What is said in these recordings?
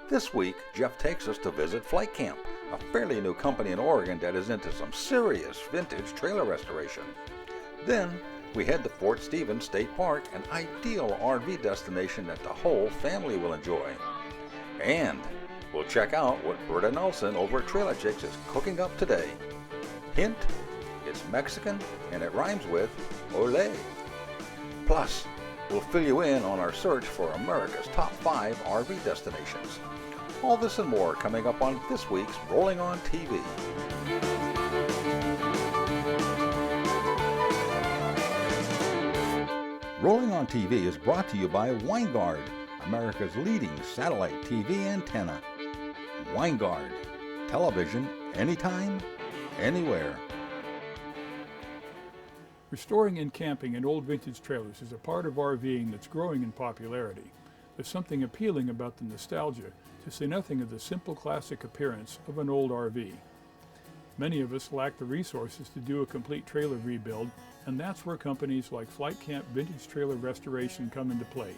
This week, Jeff takes us to visit Flyte Camp, a fairly new company in Oregon that is into some serious vintage trailer restoration. Then, we head to Fort Stevens State Park, an ideal RV destination that the whole family will enjoy. And we'll check out what Berta Nelson over at Trailer Chicks is cooking up today. Hint, it's Mexican and it rhymes with ole. Plus, we'll fill you in on our search for America's top 5 RV destinations. All this and more coming up on this week's Rollin On TV. Rollin On TV is brought to you by Winegard, America's leading satellite TV antenna. Winegard, television anytime, anywhere. Restoring and camping in old vintage trailers is a part of RVing that's growing in popularity. There's something appealing about the nostalgia, to say nothing of the simple classic appearance of an old RV. Many of us lack the resources to do a complete trailer rebuild, and that's where companies like Flyte Camp Vintage Trailer Restoration come into play.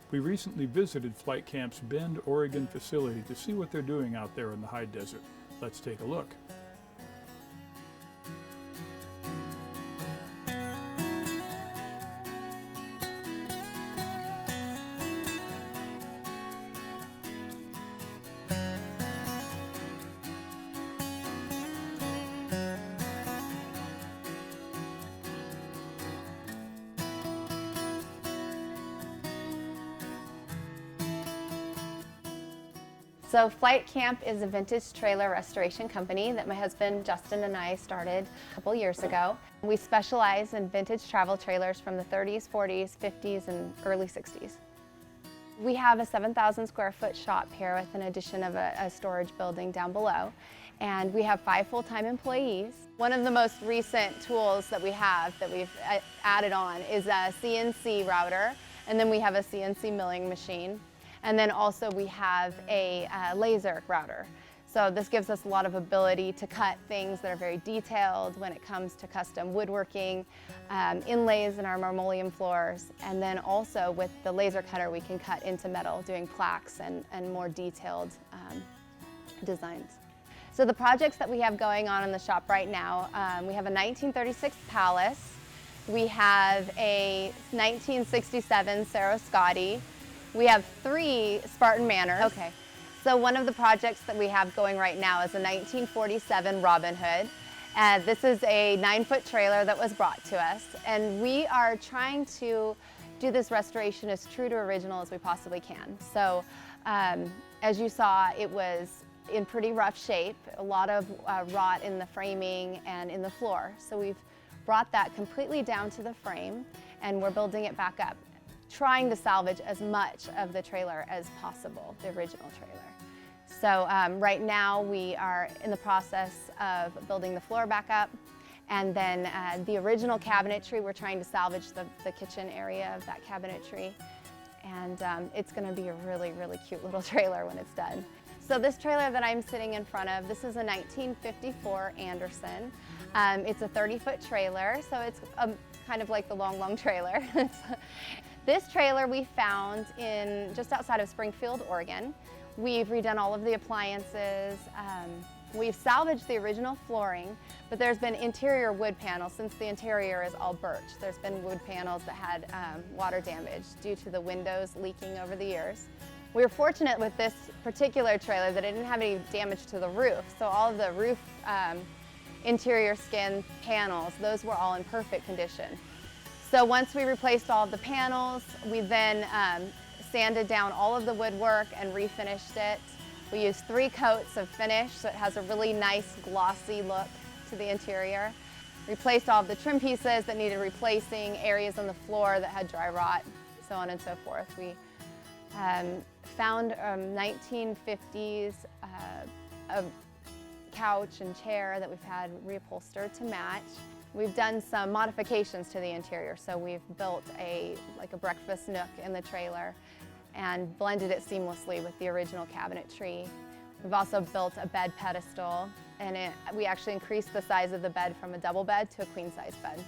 We recently visited Flyte Camp's Bend, Oregon facility to see what they're doing out there in the high desert. Let's take a look. So Flyte Camp is a vintage trailer restoration company that my husband Justin and I started a couple years ago. We specialize in vintage travel trailers from the 30s, 40s, 50s, and early 60s. We have a 7,000 square foot shop here with an addition of a storage building down below. And we have 5 full-time employees. One of the most recent tools that we have that we've added on is a CNC router, and then we have a CNC milling machine. And then also we have a laser router. So this gives us a lot of ability to cut things that are very detailed when it comes to custom woodworking, inlays in our marmoleum floors, and then also with the laser cutter we can cut into metal, doing plaques and more detailed designs. So the projects that we have going on in the shop right now, we have a 1936 Palace, we have a 1967 Sarascati, we have 3 Spartan Manors. Okay. So one of the projects that we have going right now is a 1947 Robin Hood. This is a 9-foot trailer that was brought to us, and we are trying to do this restoration as true to original as we possibly can. So as you saw, it was in pretty rough shape, a lot of rot in the framing and in the floor. So we've brought that completely down to the frame, and we're building it back up, trying to salvage as much of the trailer as possible, the original trailer. So right now we are in the process of building the floor back up, and then the original cabinetry, we're trying to salvage the kitchen area of that cabinetry, and it's going to be a really, really cute little trailer when it's done. So this trailer that I'm sitting in front of, this is a 1954 Anderson. It's a 30-foot trailer, so it's kind of like the long trailer. This trailer we found in just outside of Springfield, Oregon. We've redone all of the appliances. We've salvaged the original flooring, but there's been interior wood panels. Since the interior is all birch, there's been wood panels that had water damage due to the windows leaking over the years. We were fortunate with this particular trailer that it didn't have any damage to the roof, so all of the roof interior skin panels, those were all in perfect condition. So once we replaced all of the panels, we then sanded down all of the woodwork and refinished it. We used 3 coats of finish, so it has a really nice glossy look to the interior. Replaced all of the trim pieces that needed replacing, areas on the floor that had dry rot, so on and so forth. We found 1950s a couch and chair that we've had reupholstered to match. We've done some modifications to the interior, so we've built like a breakfast nook in the trailer and blended it seamlessly with the original cabinetry. We've also built a bed pedestal, and we actually increased the size of the bed from a double bed to a queen-size bed.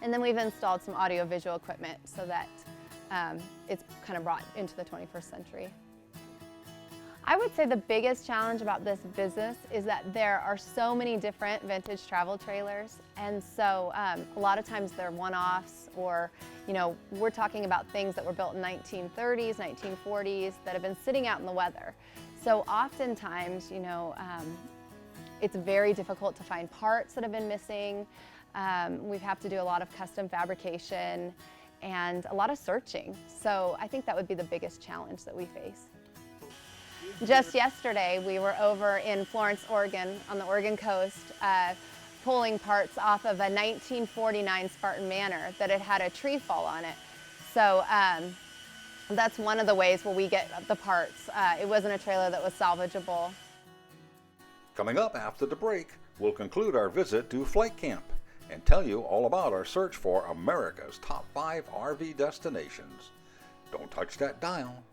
And then we've installed some audio-visual equipment so that it's kind of brought into the 21st century. I would say the biggest challenge about this business is that there are so many different vintage travel trailers, and so a lot of times they're one-offs, or we're talking about things that were built in 1930s, 1940s that have been sitting out in the weather. So oftentimes, it's very difficult to find parts that have been missing. We have to do a lot of custom fabrication and a lot of searching. So I think that would be the biggest challenge that we face. Just yesterday, we were over in Florence, Oregon, on the Oregon coast, pulling parts off of a 1949 Spartan Manor that had a tree fall on it. So that's one of the ways where we get the parts. It wasn't a trailer that was salvageable. Coming up after the break, we'll conclude our visit to Flyte Camp and tell you all about our search for America's top 5 RV destinations. Don't touch that dial.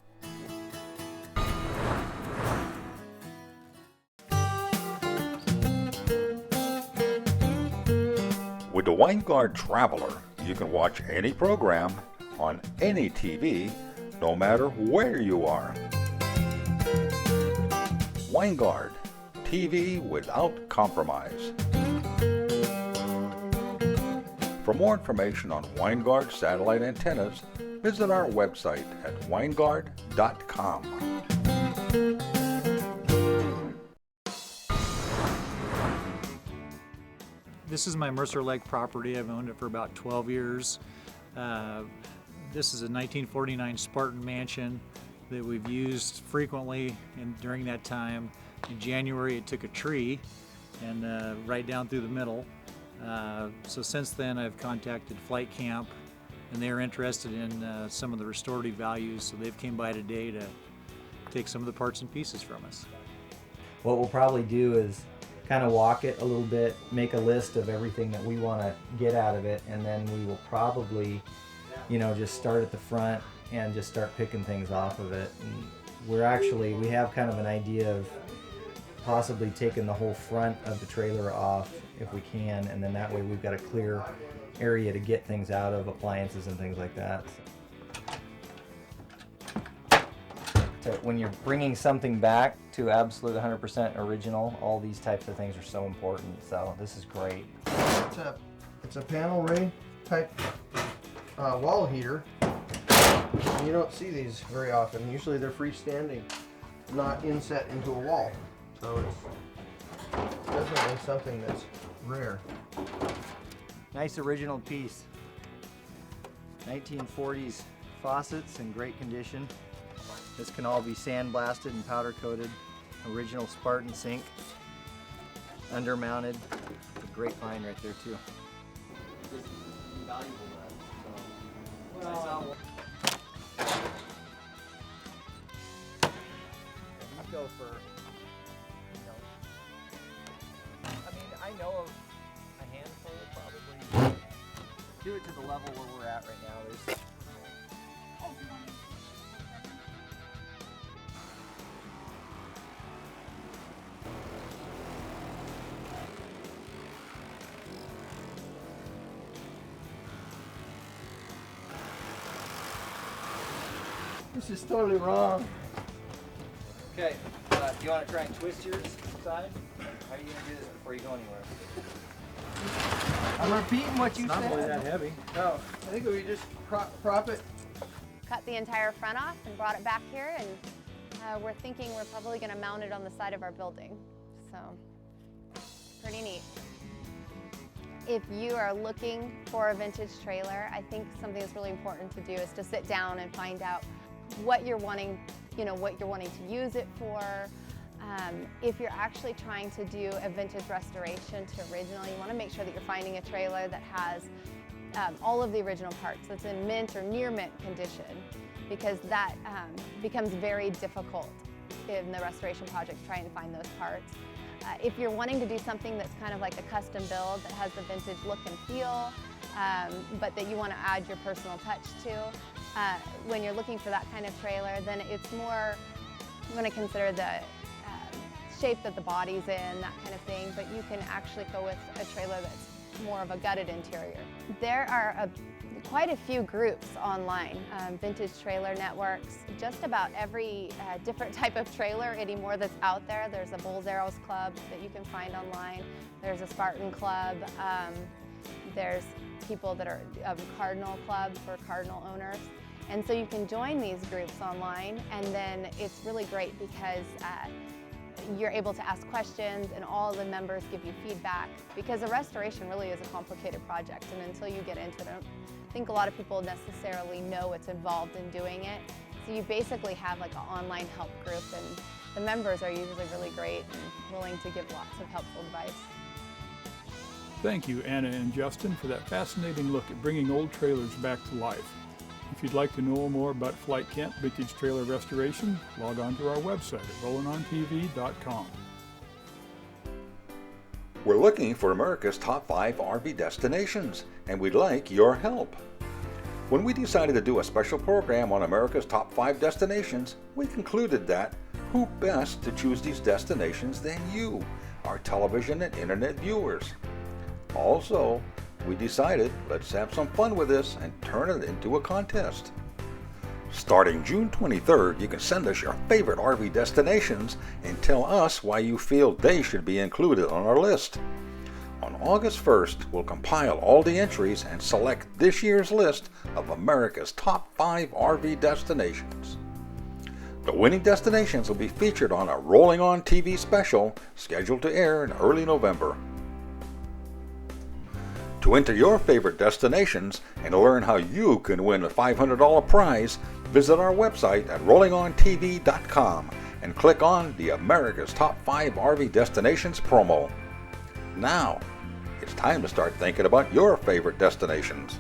With the Winegard Traveler, you can watch any program on any TV, no matter where you are. Winegard, TV without compromise. For more information on Winegard satellite antennas, visit our website at winegard.com. This is my Mercer Lake property. I've owned it for about 12 years. This is a 1949 Spartan mansion that we've used frequently, and during that time, in January it took a tree and right down through the middle. So since then I've contacted Flyte Camp, and they're interested in some of the restorative values, so they've came by today to take some of the parts and pieces from us. What we'll probably do is kind of walk it a little bit, make a list of everything that we want to get out of it, and then we will probably, just start at the front and just start picking things off of it. And we have kind of an idea of possibly taking the whole front of the trailer off if we can, and then that way we've got a clear area to get things out of, appliances and things like that. So when you're bringing something back to absolute 100% original, all these types of things are so important. So this is great. It's a panel ray type wall heater. You don't see these very often. Usually they're freestanding, not inset into a wall. So it's definitely something that's rare. Nice original piece. 1940s faucets in great condition. This can all be sandblasted and powder coated. Original Spartan sink. Undermounted. It's a great find right there too. It's invaluable, well, you go for, I know of a handful, probably. Do it to the level where we're at right now. There's This is totally wrong. Okay, do you want to try and twist yours side? How are you going to do this before you go anywhere? I'm repeating what you It's not said. really that heavy. No, I think if we just prop it. Cut the entire front off and brought it back here, and we're thinking we're probably going to mount it on the side of our building. So, pretty neat. If you are looking for a vintage trailer, I think something that's really important to do is to sit down and find out what you're wanting, what you're wanting to use it for. If you're actually trying to do a vintage restoration to original, you want to make sure that you're finding a trailer that has all of the original parts, that's in mint or near mint condition, because that becomes very difficult in the restoration project to try and find those parts. If you're wanting to do something that's kind of like a custom build that has the vintage look and feel, but that you want to add your personal touch to, when you're looking for that kind of trailer, then it's more, you want to consider the shape that the body's in, that kind of thing, but you can actually go with a trailer that's more of a gutted interior. There are quite a few groups online, vintage trailer networks, just about every different type of trailer anymore that's out there. There's a Bulls Arrows Club that you can find online. There's a Spartan Club. There's people that are Cardinal Club for Cardinal owners. And so you can join these groups online, and then it's really great because you're able to ask questions and all the members give you feedback, because a restoration really is a complicated project, and until you get into it, I don't think a lot of people necessarily know what's involved in doing it. So you basically have like an online help group, and the members are usually really great and willing to give lots of helpful advice. Thank you, Anna and Justin, for that fascinating look at bringing old trailers back to life. If you'd like to know more about Flyte Camp Vintage Trailer Restoration, log on to our website at rollinontv.com. We're looking for America's top 5 RV destinations, and we'd like your help. When we decided to do a special program on America's top 5 destinations, we concluded that who best to choose these destinations than you, our television and internet viewers. Also, we decided let's have some fun with this and turn it into a contest. Starting June 23rd, you can send us your favorite RV destinations and tell us why you feel they should be included on our list. On August 1st, we'll compile all the entries and select this year's list of America's top 5 RV destinations. The winning destinations will be featured on a Rollin On TV special scheduled to air in early November. To enter your favorite destinations and to learn how you can win a $500 prize, visit our website at rollinontv.com and click on the America's Top 5 RV Destinations promo. Now, it's time to start thinking about your favorite destinations.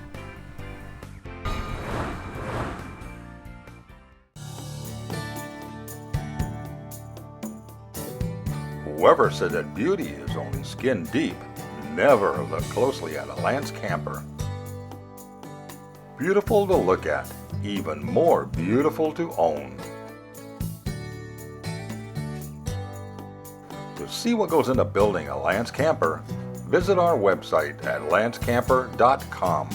Whoever said that beauty is only skin deep never look closely at a Lance camper. Beautiful to look at, even more beautiful to own. To see what goes into building a Lance camper, visit our website at lancecamper.com.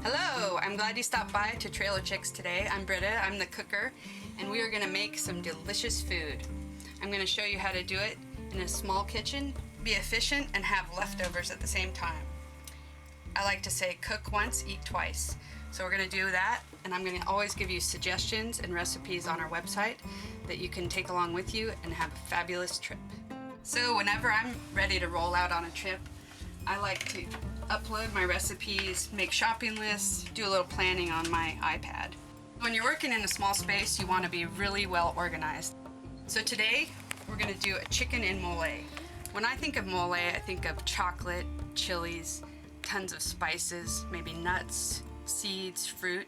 Hello, I'm glad you stopped by to Trailer Chicks today. I'm Britta, I'm the cooker, and we are going to make some delicious food. I'm going to show you how to do it in a small kitchen, be efficient, and have leftovers at the same time. I like to say cook once, eat twice. So we're going to do that, and I'm going to always give you suggestions and recipes on our website that you can take along with you and have a fabulous trip. So whenever I'm ready to roll out on a trip, I like to upload my recipes, make shopping lists, do a little planning on my iPad. When you're working in a small space, you want to be really well organized. So today, we're going to do a chicken in mole. When I think of mole, I think of chocolate, chilies, tons of spices, maybe nuts, seeds, fruit,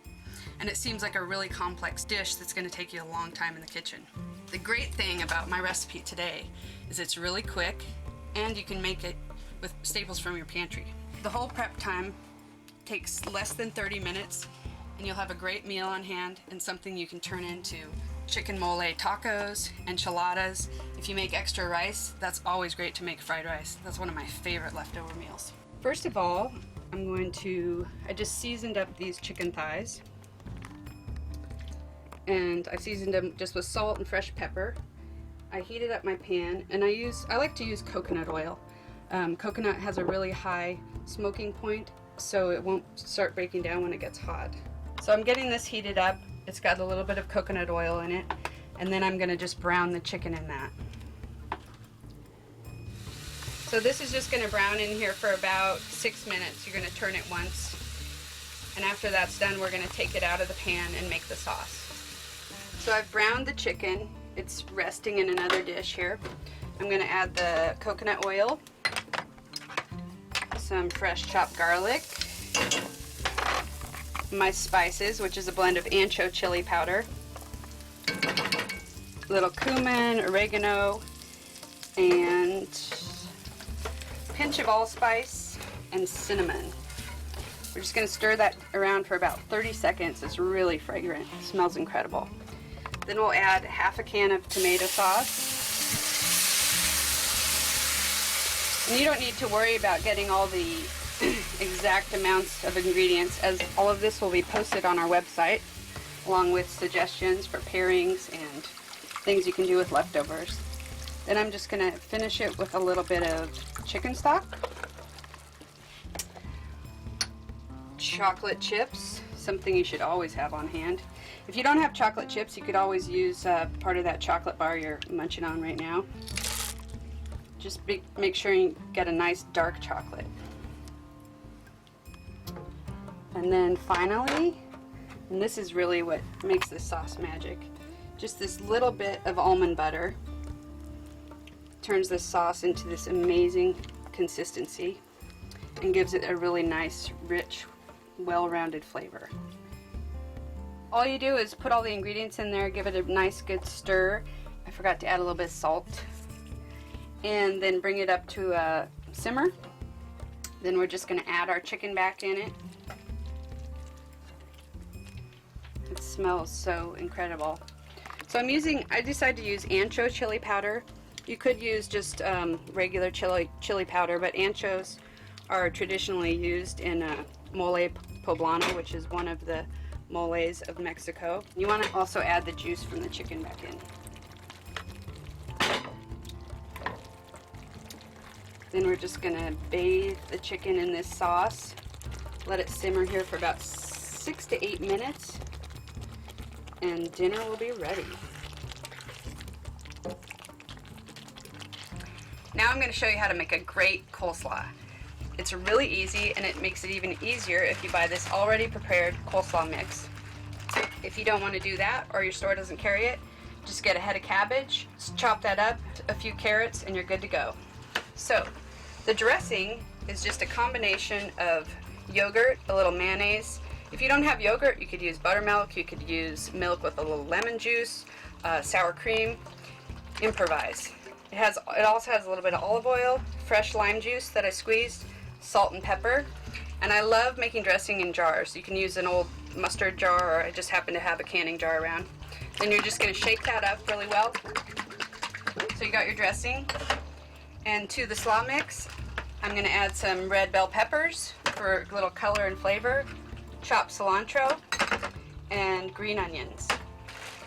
and it seems like a really complex dish that's going to take you a long time in the kitchen. The great thing about my recipe today is it's really quick, and you can make it with staples from your pantry. The whole prep time takes less than 30 minutes, and you'll have a great meal on hand and something you can turn into chicken mole tacos, enchiladas. If you make extra rice, that's always great to make fried rice. That's one of my favorite leftover meals. First of all, I just seasoned up these chicken thighs. And I seasoned them just with salt and fresh pepper. I heated up my pan, and I like to use coconut oil. Coconut has a really high smoking point, so it won't start breaking down when it gets hot. So I'm getting this heated up. It's got a little bit of coconut oil in it, and then I'm going to just brown the chicken in that. So this is just going to brown in here for about 6 minutes. You're going to turn it once, and after that's done, we're going to take it out of the pan and make the sauce. So I've browned the chicken. It's resting in another dish here. I'm going to add the coconut oil, some fresh chopped garlic, my spices, which is a blend of ancho chili powder, a little cumin, oregano, and a pinch of allspice and cinnamon. We're just going to stir that around for about 30 seconds. It's really fragrant. It smells incredible. Then we'll add half a can of tomato sauce. And you don't need to worry about getting all the exact amounts of ingredients, as all of this will be posted on our website, along with suggestions for pairings and things you can do with leftovers. Then I'm just going to finish it with a little bit of chicken stock, chocolate chips, something you should always have on hand. If you don't have chocolate chips, you could always use part of that chocolate bar you're munching on right now. Just make sure you get a nice dark chocolate. And then finally, and this is really what makes this sauce magic, just this little bit of almond butter turns this sauce into this amazing consistency and gives it a really nice, rich, well-rounded flavor. All you do is put all the ingredients in there, give it a nice good stir. I forgot to add a little bit of salt. And then bring it up to a simmer. Then we're just going to add our chicken back in it. It smells so incredible. So I decided to use ancho chili powder. You could use just regular chili powder, but anchos are traditionally used in mole poblano, which is one of the moles of Mexico. You want to also add the juice from the chicken back in. Then we're just going to bathe the chicken in this sauce. Let it simmer here for about 6 to 8 minutes. And dinner will be ready. Now I'm going to show you how to make a great coleslaw. It's really easy, and it makes it even easier if you buy this already prepared coleslaw mix. If you don't want to do that, or your store doesn't carry it, just get a head of cabbage, chop that up, a few carrots, and you're good to go. So, the dressing is just a combination of yogurt, a little mayonnaise. If you don't have yogurt, you could use buttermilk, you could use milk with a little lemon juice, sour cream. Improvise. It also has a little bit of olive oil, fresh lime juice that I squeezed, salt and pepper. And I love making dressing in jars. You can use an old mustard jar, or I just happen to have a canning jar around. Then you're just going to shake that up really well. So you got your dressing. And to the slaw mix, I'm going to add some red bell peppers for a little color and flavor, chopped cilantro, and green onions.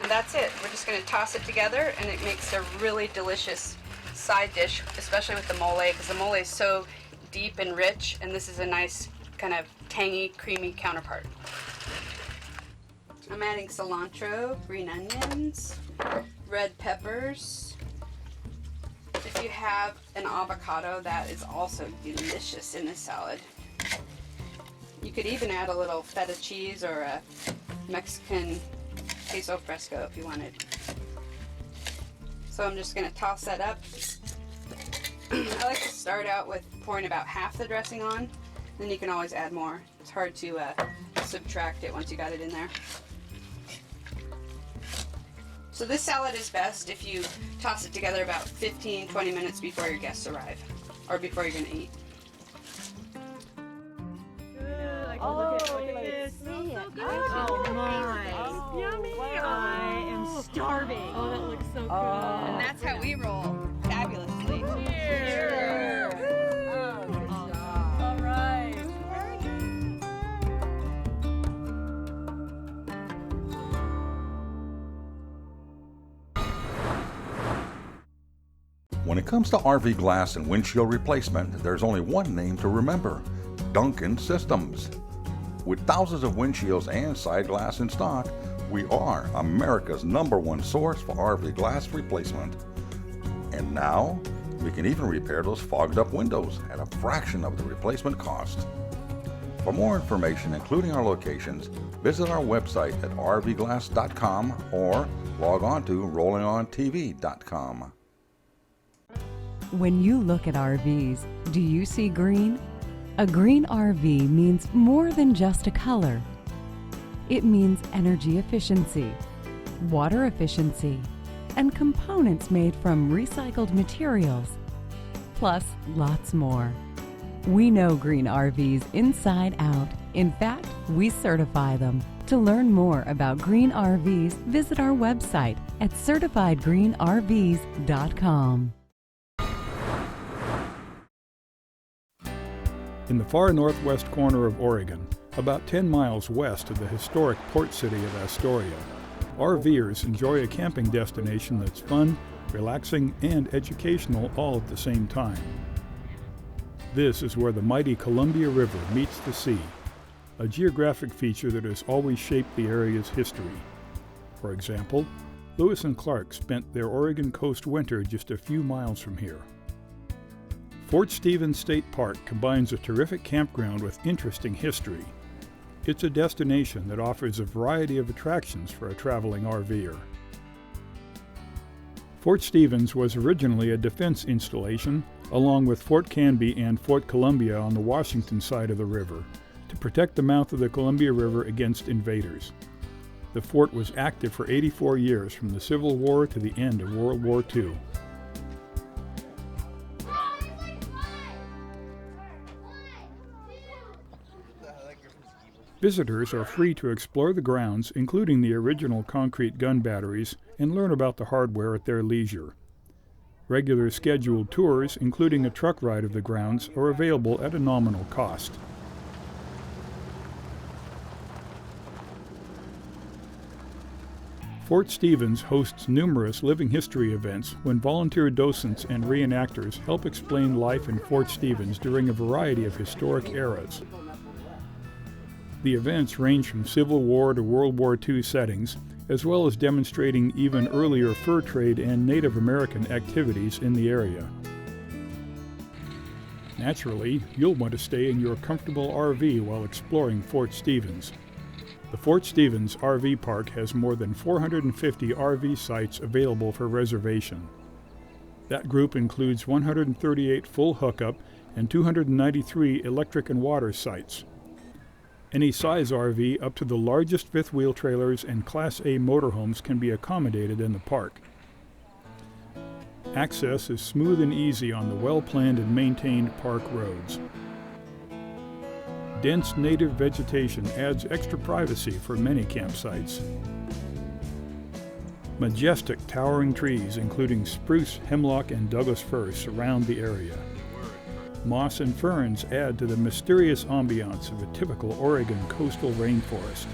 And that's it. We're just going to toss it together, and it makes a really delicious side dish, especially with the mole, because the mole is so deep and rich, and this is a nice kind of tangy, creamy counterpart. I'm adding cilantro, green onions, red peppers. If you have an avocado, that is also delicious in a salad. You could even add a little feta cheese or a Mexican queso fresco if you wanted. So I'm just going to toss that up. I like to start out with pouring about half the dressing on, then you can always add more. It's hard to subtract it once you got it in there. So this salad is best if you toss it together about 15-20 minutes before your guests arrive, or before you're going to eat. Oh, look at this. Smells so good. Oh my. Yummy. I am starving. Oh, that looks so good. And that's how we roll fabulously. Cheers. Oh, good job. All right. Very good. When it comes to RV glass and windshield replacement, there's only one name to remember: Duncan Systems. With thousands of windshields and side glass in stock, we are America's #1 source for RV glass replacement. And now, we can even repair those fogged up windows at a fraction of the replacement cost. For more information, including our locations, visit our website at rvglass.com or log on to rollinontv.com. When you look at RVs, do you see green? A green RV means more than just a color. It means energy efficiency, water efficiency, and components made from recycled materials, plus lots more. We know green RVs inside out In fact, we certify them. To learn more about green RVs, visit our website at certifiedgreenrvs.com. In the far northwest corner of Oregon, about 10 miles west of the historic port city of Astoria, RVers enjoy a camping destination that's fun, relaxing, and educational all at the same time. This is where the mighty Columbia River meets the sea, a geographic feature that has always shaped the area's history. For example, Lewis and Clark spent their Oregon coast winter just a few miles from here. Fort Stevens State Park combines a terrific campground with interesting history. It's a destination that offers a variety of attractions for a traveling RVer. Fort Stevens was originally a defense installation, along with Fort Canby and Fort Columbia on the Washington side of the river, to protect the mouth of the Columbia River against invaders. The fort was active for 84 years, from the Civil War to the end of World War II. Visitors are free to explore the grounds, including the original concrete gun batteries, and learn about the hardware at their leisure. Regular scheduled tours, including a truck ride of the grounds, are available at a nominal cost. Fort Stevens hosts numerous living history events when volunteer docents and reenactors help explain life in Fort Stevens during a variety of historic eras. The events range from Civil War to World War II settings, as well as demonstrating even earlier fur trade and Native American activities in the area. Naturally, you'll want to stay in your comfortable RV while exploring Fort Stevens. The Fort Stevens RV Park has more than 450 RV sites available for reservation. That group includes 138 full hookup and 293 electric and water sites. Any size RV up to the largest fifth wheel trailers and Class A motorhomes can be accommodated in the park. Access is smooth and easy on the well-planned and maintained park roads. Dense native vegetation adds extra privacy for many campsites. Majestic towering trees, including spruce, hemlock, and Douglas fir, surround the area. Moss and ferns add to the mysterious ambiance of a typical Oregon coastal rainforest.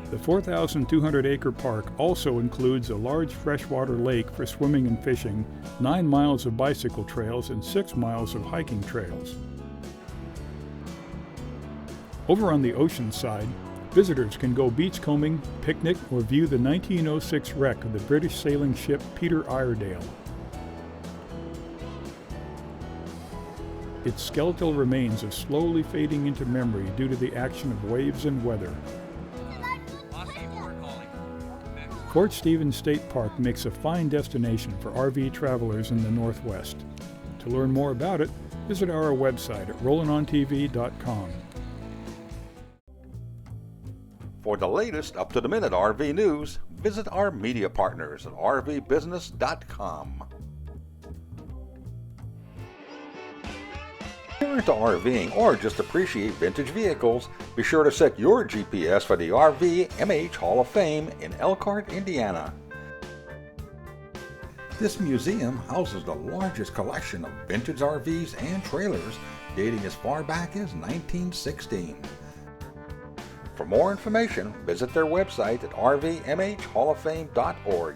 The 4,200-acre park also includes a large freshwater lake for swimming and fishing, 9 miles of bicycle trails, and 6 miles of hiking trails. Over on the ocean side, visitors can go beachcombing, picnic, or view the 1906 wreck of the British sailing ship Peter Iredale. Its skeletal remains are slowly fading into memory due to the action of waves and weather. Fort Stevens State Park makes a fine destination for RV travelers in the Northwest. To learn more about it, visit our website at rollinontv.com. For the latest up-to-the-minute RV news, visit our media partners at rvbusiness.com. If you're into RVing or just appreciate vintage vehicles, be sure to set your GPS for the RV/MH Hall of Fame in Elkhart, Indiana. This museum houses the largest collection of vintage RVs and trailers dating as far back as 1916. For more information, visit their website at rvmhhalloffame.org.